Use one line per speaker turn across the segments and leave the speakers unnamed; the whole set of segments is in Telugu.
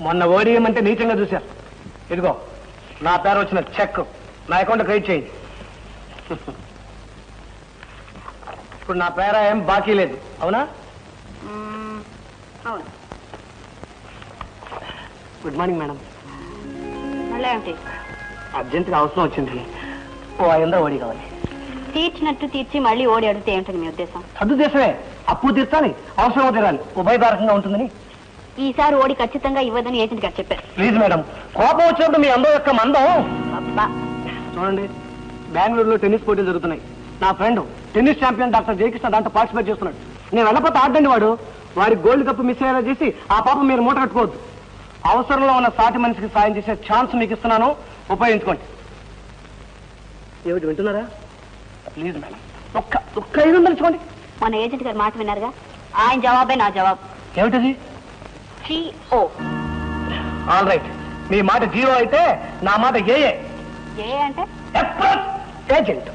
మొన్న ఓడియమంటే నీచంగా చూశారు. ఇదిగో నా పేరు వచ్చిన చెక్ నా అకౌంట్ క్రెడిట్ చేయండి. ఇప్పుడు నా పేర ఏం బాకీ లేదు, అవునా?
అవును.
Good morning madam.
మళ్ళీ ఏమిటి?
అర్జెంటుగా అవసరం వచ్చింది. ఓ 500 ఓడి కావాలి.
తీర్చినట్టు తీర్చి మళ్ళీ ఓడి అడిగితే ఏమిటని మీ ఉద్దేశం?
సదుద్దేశమే. అప్పు తీర్చాలి, అవసరం తీరాలి, ఉభయదారకంగా ఉంటుందని.
ఈసారి ఓడి ఖచ్చితంగా ఇవ్వదని ఏజెంట్ గారు చెప్పారు.
ప్లీజ్ మేడం, కోపం వచ్చినప్పుడు మీ అందం యొక్క మందం.
అబ్బా
చూడండి, బెంగళూరులో టెన్నిస్ పోటీలు జరుగుతున్నాయి. నా friend tennis champion doctor Jayakrishna దాంట్లో పార్టిసిపేట్ చేస్తున్నాడు. నేను వెళ్ళకపోతే ఆడండి వాడు. వారి గోల్డ్ కప్ మిస్ అయ్యేలా చేసి ఆ పాపం మీరు మూట కట్టుకోవద్దు. అవసరంలో ఉన్న సాటి మనిషికి సాయం చేసే ఛాన్స్ మీకు ఇస్తున్నాను, ఉపయోగించుకోండి. ఏమిటి వింటున్నారా? ప్లీజ్ మేడం, ఒక్క 500 ఇచ్చుకోండి.
మన ఏజెంట్ గారు మాట విన్నారుగా, ఆయన జవాబే నా జవాబు.
ఏమిటది?
GO.
ఆల్ రైట్, మీ మాట జీరో అయితే నా మాట ఏ
అంటే
ఏజెంట్.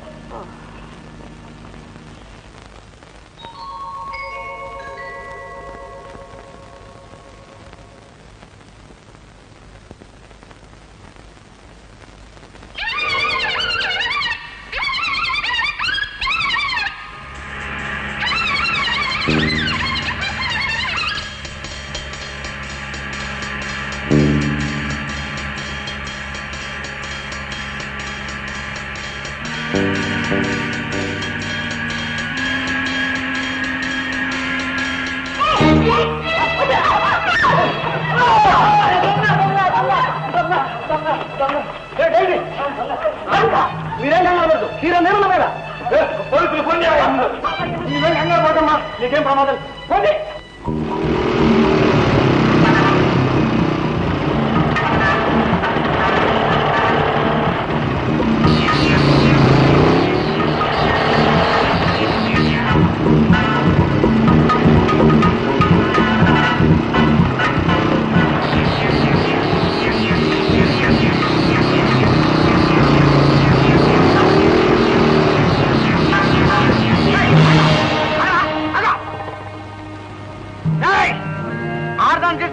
మీరేం కంగారు హీరో నేను మేడం. పోలీసులు ఫోన్ చేయాలి. మీరేం కంగారు పడమ్మా, నీకేం ప్రమాదం. పోనీ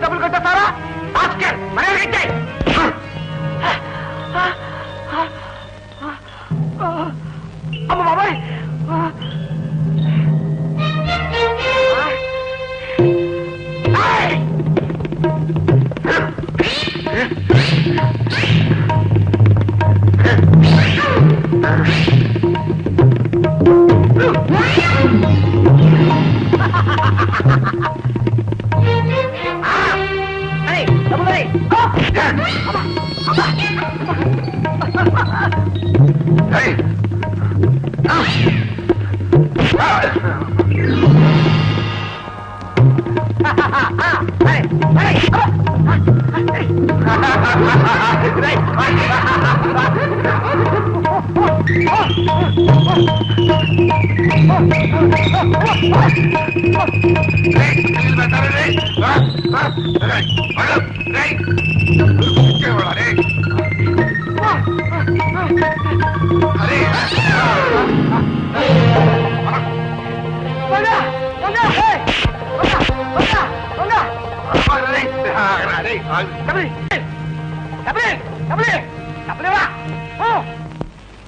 డబ్బులు కట్టేస్తారా? అమ్మ బాబాయ్,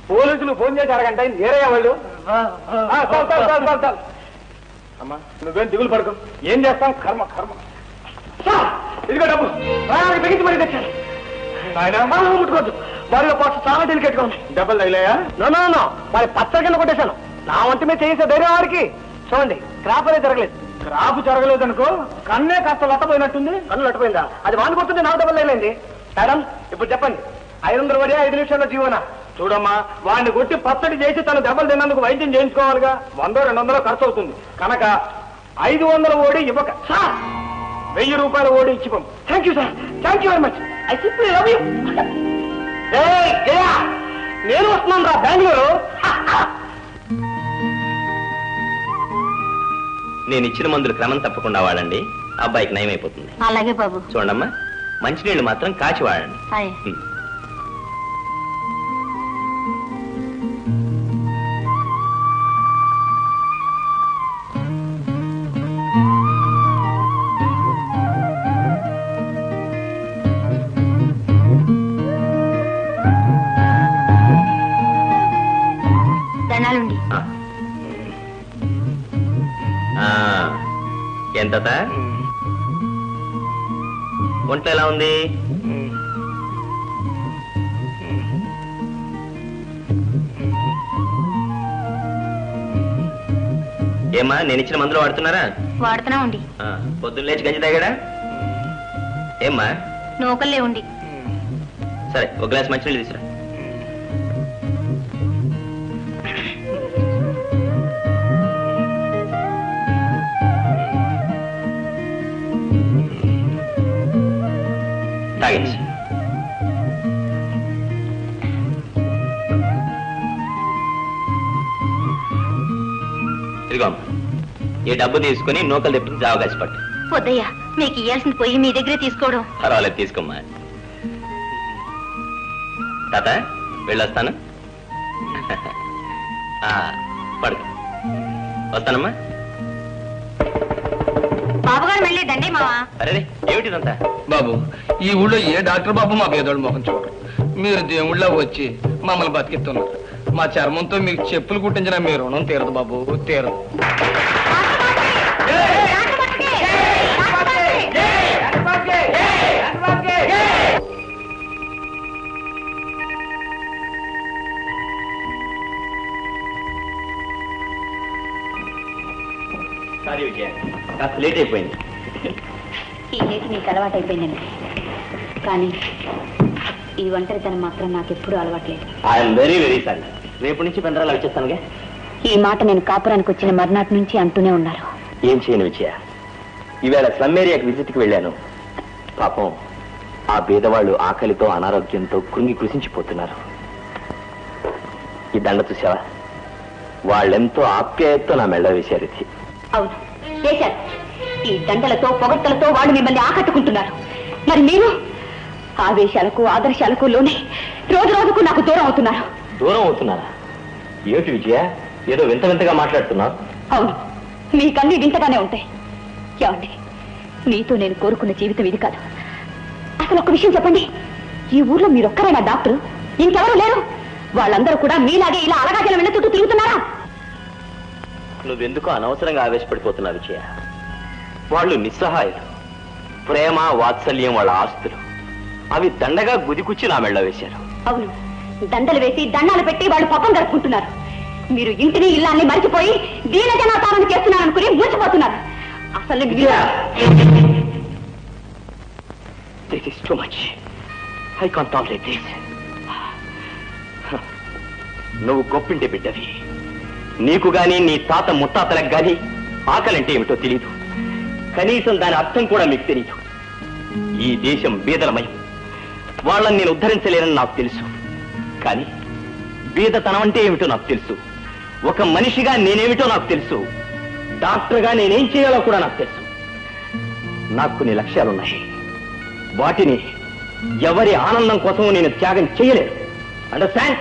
పోలీసులు ఫోన్ చేసి అరగంట ఏరయ్యా వాళ్ళు. అమ్మా నువ్వేం దిగులు పడుకో, ఏం చేస్తాం, కర్మ కర్మ. ఇదిగో డబ్బు బిగించి మరీ తెచ్చాను. ముట్టుకోవద్దు, వారిలో పాటు చాలా డెలికేట్ గా ఉంది. డబ్బులు తగిలాయా? నో వారి పచ్చడి కింద కొట్టేశాను. నా వంటి మీద చేసే ధైర్యం వారికి. చూడండి, క్రాప్ అనేది జరగలేదు. క్రాప్ జరగలేదు అనుకో, కన్నే కాస్త లట్టపోయినట్టుంది. కన్ను లట్టపోయిందా? అది వాడిని కొడుతుంది, నాకు డబ్బులు తగిలింది. మేడం ఇప్పుడు చెప్పండి, 500 వడే 5 నిమిషాల్లో జీవనా? చూడమ్మా, వాడిని కొట్టి పచ్చడి చేసి తను దెబ్బలు తిన్నందుకు వైద్యం చేయించుకోవాలిగా. 100-200 ఖర్చు అవుతుంది కనుక 500 ఓడి ఇవ్వక 1000 రూపాయల ఓడి ఇచ్చి పంపు. Thank you sir, thank you very much. I simply love you. నేను వస్తున్నాను రా బెంగళూరు.
నేను ఇచ్చిన మందులు క్రమం తప్పకుండా వాడండి, అబ్బాయికి నయమైపోతుంది.
అలాగే బాబు.
చూడమ్మా, మంచినీళ్ళు మాత్రం కాచి వాడండి. తాత ఒంట్లో ఎలా ఉంది? ఏమా నేను ఇచ్చిన మందులు వాడుతున్నారా?
వాడుతున్నా ఉండి.
పొద్దున్న లేచి గంజి తాగాడా? ఏమ్మా
నూకల్లే ఉండి.
సరే ఒక గ్లాస్ మంచినీళ్ళు తీసురా. తాగించి ఇదిగో ఈ డబ్బు తీసుకుని నూకలు తెప్పి జావగాసి పట్టు.
వద్దయ్యా, మీకు ఇయ్యాల్సింది పోయి మీ దగ్గరే తీసుకోవడం.
పర్వాలేదు తీసుకోమ్మా. తాత వెళ్ళొస్తాను. పడుకు వస్తానమ్మా.
బాబుగారు వెళ్ళేదండి మావా.
అరే ఏమిటిదంతా?
బాబు ఈ ఊళ్ళో ఏ డాక్టర్ బాబు మా పేదోడు మొహం చూడరు. మీరు దేవుళ్ళ వచ్చి మమ్మల్ని బతికిస్తున్నారు. మా చర్మంతో మీకు చెప్పులు కుట్టించిన మీ రుణం తీరదు బాబు, తీరదు.
సారీ విజయ, కాస్త లేట్ అయిపోయింది.
ఈ లేట్ మీకు అలవాటు అయిపోయిందండి, కానీ ఈ ఒంటరితనం మాత్రం నాకు ఎప్పుడూ అలవాట్లేదు.
I'm very very sorry. రేపు నుంచి పెందరాలు వచ్చేస్తానుగా.
ఈ మాట నేను కాపురానికి వచ్చిన మర్నాటి నుంచి అంటూనే ఉన్నారు.
ఏం చేయను విజయ, ఈవేళ స్లమ్ ఏరియాకి విజిట్కి వెళ్ళాను. పాపం ఆ పేదవాళ్ళు ఆకలితో అనారోగ్యంతో కృంగి కృషించిపోతున్నారు. ఈ దండ చూసావా? వాళ్ళెంతో ఆప్యాయతతో నా మెళ్ళ వేశారు. ఇది
అవును వేశారు. ఈ దండలతో పొగట్టలతో వాళ్ళు మిమ్మల్ని ఆకట్టుకుంటున్నారు. మరి మీరు ఆవేశాలకు ఆదర్శాలకు లోనే రోజు రోజుకు నాకు దూరం అవుతున్నారు.
దూరం అవుతున్నారా? ఏమిటి విజయ, ఏదో వింత వింతగా మాట్లాడుతున్నావు?
అవును, మీకన్నీ వింతగానే ఉంటాయి. ఏమండి, మీతో నేను కోరుకున్న జీవితం ఇది కాదు. అసలు ఒక విషయం చెప్పండి, ఈ ఊర్లో మీరొక్కరైనా డాక్టరు? ఇంకెవరూ లేరు? వాళ్ళందరూ కూడా మీలాగే ఇలా అలగాజలం వెళ్ళ చుట్టూ తిరుగుతున్నారా?
నువ్వెందుకు అనవసరంగా ఆవేశపడిపోతున్నావు విజయ? వాళ్ళు నిస్సహాయులు. ప్రేమ వాత్సల్యం వాళ్ళ ఆస్తులు. అవి దండగా గుదికుచ్చి నా మెళ్ళ వేశారు.
అవును, దండలు వేసి దండాలు పెట్టి వాళ్ళు పాపం జరుపుకుంటున్నారు. మీరు ఇంటిని ఇల్లాన్ని మరిచిపోయి దీనజనాతాలను చేస్తున్నారనుకుని మూసిపోతున్నారు. అసలు
This is too much. I can't tolerate this. నువ్వు గొప్పింటి బిడ్డవి. నీకు గాని నీ తాత ముత్తాతలకు గాని ఆకలంటే ఏమిటో తెలీదు. కనీసం దాని అర్థం కూడా మీకు తెలీదు. ఈ దేశం బీదలమయం. వాళ్ళని నేను ఉద్ధరించలేనని నాకు తెలుసు. కానీ బీదతనం అంటే ఏమిటో నాకు తెలుసు. ఒక మనిషిగా నేనేమిటో నాకు తెలుసు. డాక్టర్గా నేనేం చేయాలో కూడా నాకు తెలుసు. నాకు కొన్ని లక్ష్యాలున్నాయి. వాటిని ఎవరి ఆనందం కోసం నేను త్యాగం చేయలేను. అండర్స్టాండ్?